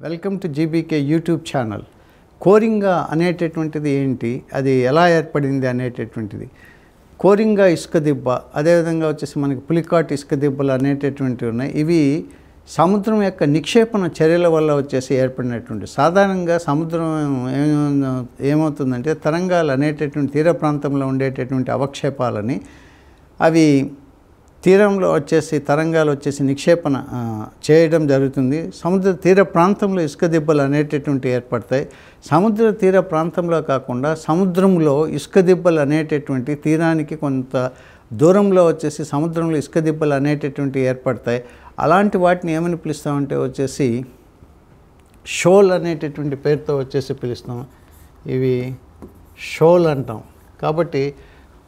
Welcome to GBK YouTube channel. Coringa అనేటటువంటిది ఏంటి, అది ఎలా ఏర్పడింది అనేటటువంటిది. కోరింగా ఇసుక దిబ్బ, అదేవిధంగా వచ్చేసి మనకి పులికాట్ ఇసుక దిబ్బలు అనేటటువంటివి ఉన్నాయి. ఇవి సముద్రం యొక్క నిక్షేపణ చర్యల వల్ల వచ్చేసి ఏర్పడినటువంటి. సాధారణంగా సముద్రం ఏమవుతుందంటే తరంగాలు అనేటటువంటి తీర ప్రాంతంలో ఉండేటటువంటి అవక్షేపాలని అవి తీరంలో వచ్చేసి తరంగాలు వచ్చేసి నిక్షేపణ చేయడం జరుగుతుంది. సముద్ర తీర ప్రాంతంలో ఇసుక దిబ్బలు అనేటటువంటి ఏర్పడతాయి. సముద్ర తీర ప్రాంతంలో కాకుండా సముద్రంలో ఇసుక దిబ్బలు అనేటటువంటి తీరానికి కొంత దూరంలో వచ్చేసి సముద్రంలో ఇసుక దిబ్బలు అనేటటువంటి ఏర్పడతాయి. అలాంటి వాటిని ఏమని పిలుస్తామంటే వచ్చేసి షోల్ అనేటటువంటి పేరుతో వచ్చేసి పిలుస్తాం. ఇవి షోల్ అంటాం. కాబట్టి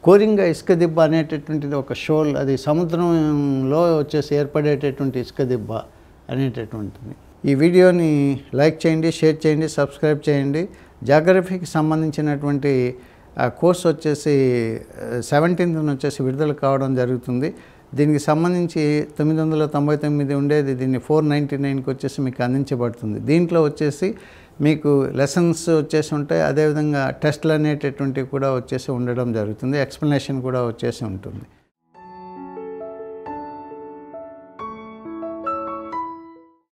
కోరింగా ఇసుక దిబ్బ అనేటటువంటిది ఒక షోల్, అది సముద్రంలో వచ్చేసి ఏర్పడేటటువంటి ఇసుక దిబ్బ అనేటటువంటిది. ఈ వీడియోని లైక్ చేయండి, షేర్ చేయండి, సబ్స్క్రైబ్ చేయండి. జాగ్రఫీకి సంబంధించినటువంటి కోర్స్ వచ్చేసి 17th వచ్చేసి విడుదల కావడం జరుగుతుంది. దీనికి సంబంధించి 999 ఉండేది, దీన్ని 499కి వచ్చేసి మీకు అందించబడుతుంది. దీంట్లో వచ్చేసి మీకు లెసన్స్ వచ్చేసి ఉంటాయి, అదేవిధంగా టెస్ట్లు అనేటటువంటివి కూడా వచ్చేసి ఉండడం జరుగుతుంది, ఎక్స్ప్లెనేషన్ కూడా వచ్చేసి ఉంటుంది.